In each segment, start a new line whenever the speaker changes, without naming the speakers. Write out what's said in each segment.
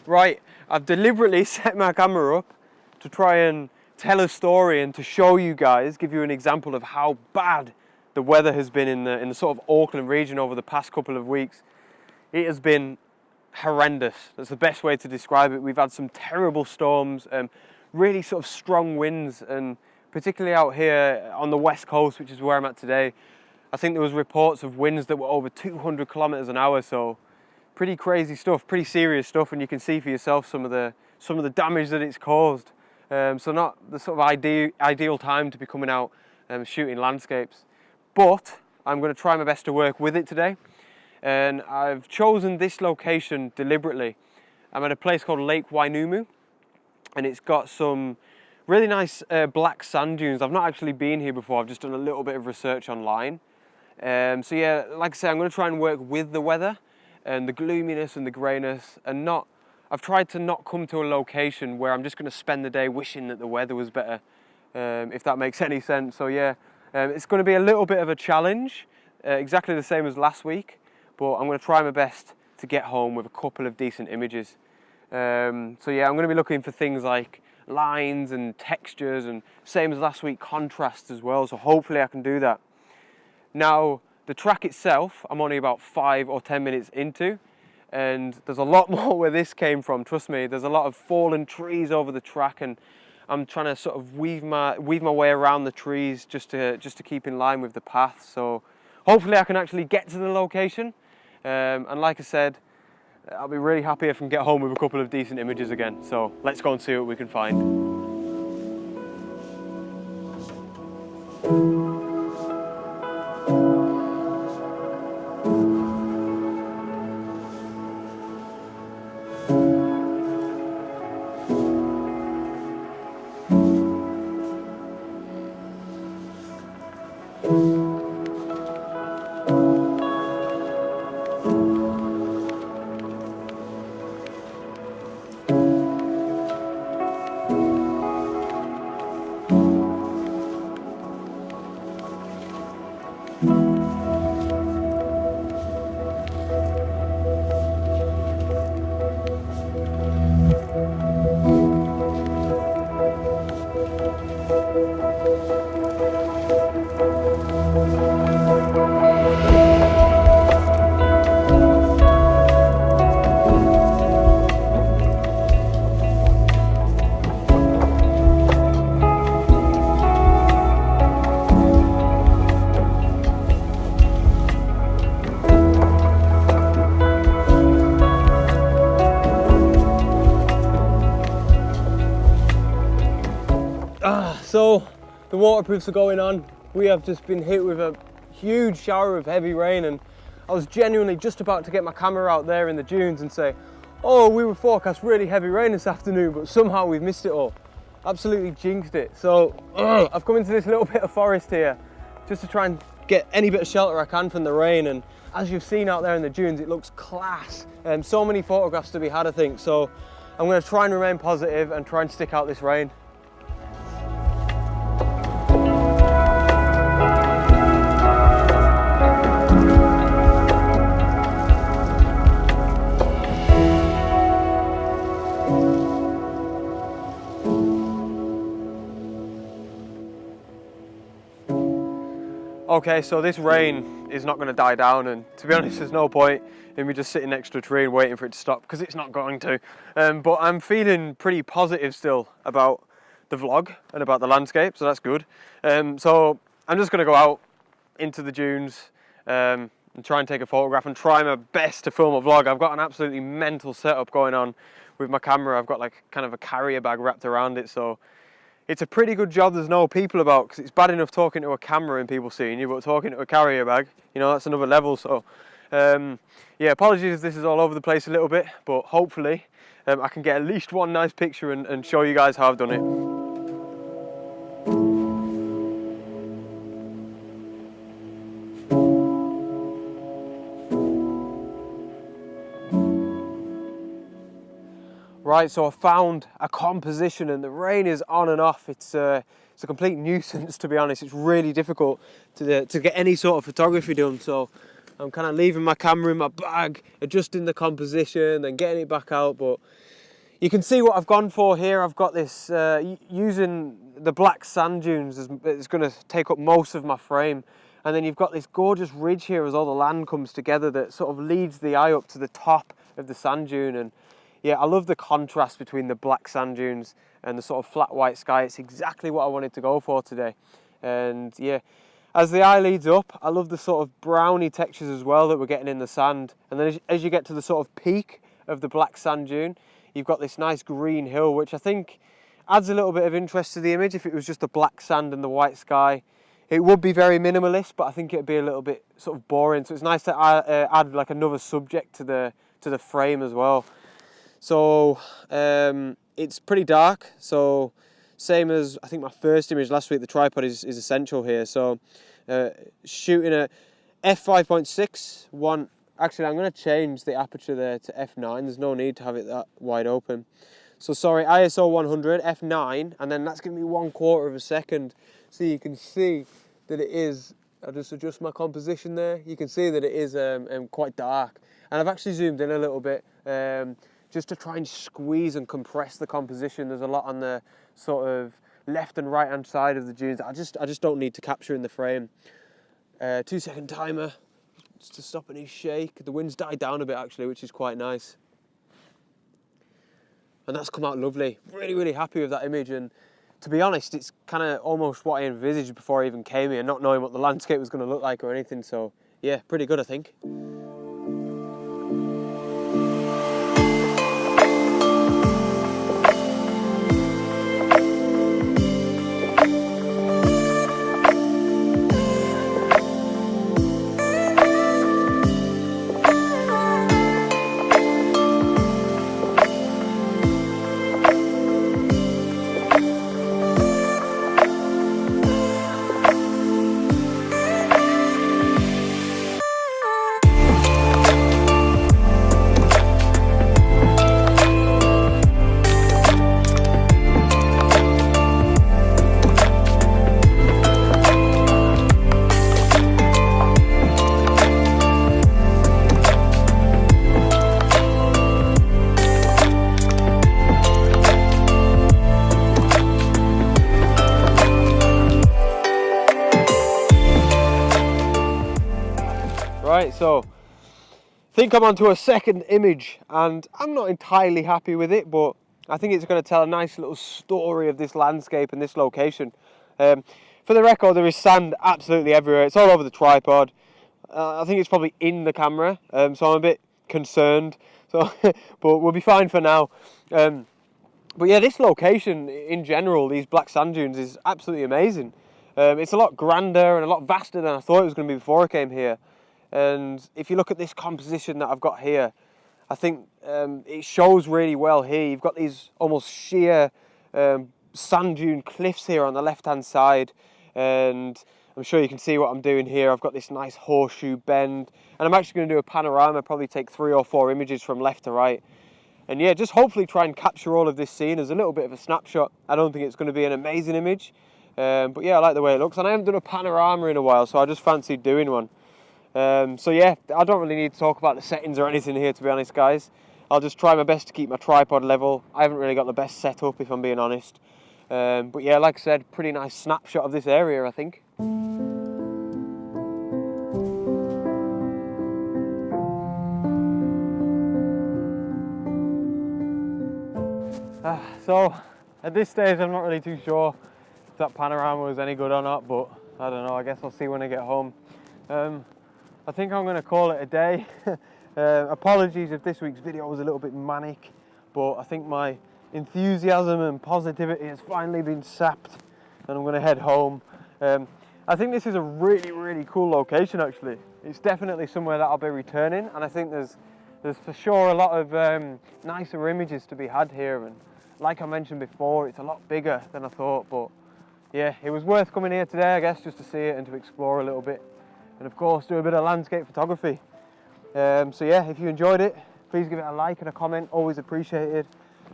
Right, I've deliberately set my camera up to try and tell a story and to show you guys, give you an example of how bad the weather has been in the sort of Auckland region over the past couple of weeks. It has been horrendous. That's the best way to describe it. We've had some terrible storms, really sort of strong winds, and particularly out here on the west coast, which is where I'm at today, I think there was reports of winds that were over 200 kilometers an hour. So pretty crazy stuff, pretty serious stuff, and you can see for yourself some of the damage that it's caused. So not the sort of ideal time to be coming out shooting landscapes, but I'm going to try my best to work with it today. And I've chosen this location deliberately. I'm at a place called Lake Wainumu, and it's got some really nice black sand dunes. I've not actually been here before, I've just done a little bit of research online. So yeah, like I say, I'm going to try and work with the weather and the gloominess and the greyness, and I've tried to not come to a location where I'm just going to spend the day wishing that the weather was better, if that makes any sense. So yeah, it's going to be a little bit of a challenge, exactly the same as last week, but I'm going to try my best to get home with a couple of decent images. So yeah, I'm going to be looking for things like lines and textures, and same as last week, contrasts as well, so hopefully I can do that. Now, the track itself, I'm only about 5 or 10 minutes into, and there's a lot more where this came from, trust me. There's a lot of fallen trees over the track, and I'm trying to sort of weave my way around the trees just to keep in line with the path. So hopefully I can actually get to the location, and like I said, I'll be really happy if I can get home with a couple of decent images again. So let's go and see what we can find. So the waterproofs are going on. We have just been hit with a huge shower of heavy rain, and I was genuinely just about to get my camera out there in the dunes and say, oh, we were forecast really heavy rain this afternoon, but somehow we've missed it all. Absolutely jinxed it. So I've come into this little bit of forest here just to try and get any bit of shelter I can from the rain, and as you've seen out there in the dunes, it looks class. So many photographs to be had, I think. So I'm going to try and remain positive and try and stick out this rain. Okay, so this rain is not going to die down, and to be honest, there's no point in me just sitting next to a tree and waiting for it to stop, because it's not going to. But I'm feeling pretty positive still about the vlog and about the landscape, so that's good. So I'm just going to go out into the dunes and try and take a photograph and try my best to film a vlog. I've got an absolutely mental setup going on with my camera. I've got like kind of a carrier bag wrapped around it, so it's a pretty good job there's no people about, because it's bad enough talking to a camera and people seeing you, but talking to a carrier bag, you know, that's another level. So yeah, apologies if this is all over the place a little bit, but hopefully I can get at least one nice picture and show you guys how I've done it. Right, so I found a composition, and the rain is on and off. It's a complete nuisance, to be honest. It's really difficult to get any sort of photography done. So I'm kind of leaving my camera in my bag, adjusting the composition, then getting it back out. But you can see what I've gone for here. I've got this, using the black sand dunes is going to take up most of my frame. And then you've got this gorgeous ridge here as all the land comes together that sort of leads the eye up to the top of the sand dune. And yeah, I love the contrast between the black sand dunes and the sort of flat white sky. It's exactly what I wanted to go for today. And yeah, as the eye leads up, I love the sort of browny textures as well that we're getting in the sand. And then as you get to the sort of peak of the black sand dune, you've got this nice green hill, which I think adds a little bit of interest to the image. If it was just the black sand and the white sky, it would be very minimalist, but I think it'd be a little bit sort of boring. So it's nice to add like another subject to the frame as well. So it's pretty dark. So same as I think my first image last week, the tripod is essential here. So shooting at f5.6. Actually, I'm going to change the aperture there to f9. There's no need to have it that wide open. So sorry, ISO 100, f9, and then that's giving me 1/4 of a second. So you can see that it is, I'll just adjust my composition there. You can see that it is quite dark. And I've actually zoomed in a little bit just to try and squeeze and compress the composition. There's a lot on the sort of left and right hand side of the dunes I just don't need to capture in the frame. 2-second timer just to stop any shake. The wind's died down a bit actually, which is quite nice. And that's come out lovely. Really, really happy with that image. And to be honest, it's kind of almost what I envisaged before I even came here, not knowing what the landscape was going to look like or anything. So yeah, pretty good, I think. Right, so I think I'm onto a second image and I'm not entirely happy with it, but I think it's going to tell a nice little story of this landscape and this location. For the record, there is sand absolutely everywhere. It's all over the tripod. I think it's probably in the camera, so I'm a bit concerned. So, but we'll be fine for now. But yeah, this location in general, these black sand dunes, is absolutely amazing. It's a lot grander and a lot vaster than I thought it was going to be before I came here. And if you look at this composition that I've got here, I think it shows really well here. You've got these almost sheer sand dune cliffs here on the left-hand side. And I'm sure you can see what I'm doing here. I've got this nice horseshoe bend. And I'm actually going to do a panorama, probably take 3 or 4 images from left to right. And yeah, just hopefully try and capture all of this scene as a little bit of a snapshot. I don't think it's going to be an amazing image. But yeah, I like the way it looks. And I haven't done a panorama in a while, so I just fancied doing one. So yeah, I don't really need to talk about the settings or anything here, to be honest, guys. I'll just try my best to keep my tripod level. I haven't really got the best setup, if I'm being honest. But yeah, like I said, pretty nice snapshot of this area, I think. So at this stage, I'm not really too sure if that panorama was any good or not, but I don't know. I guess I'll see when I get home. I think I'm going to call it a day. Apologies if this week's video was a little bit manic, but I think my enthusiasm and positivity has finally been sapped and I'm going to head home. I think this is a really, really cool location actually. It's definitely somewhere that I'll be returning, and I think there's for sure a lot of nicer images to be had here, and like I mentioned before, it's a lot bigger than I thought, but yeah, it was worth coming here today, I guess, just to see it and to explore a little bit. And of course, do a bit of landscape photography. So yeah, if you enjoyed it, please give it a like and a comment, always appreciated.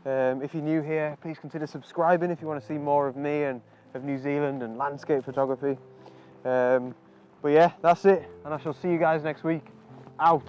If you're new here, please consider subscribing if you want to see more of me and of New Zealand and landscape photography. But yeah, that's it, and I shall see you guys next week. Out.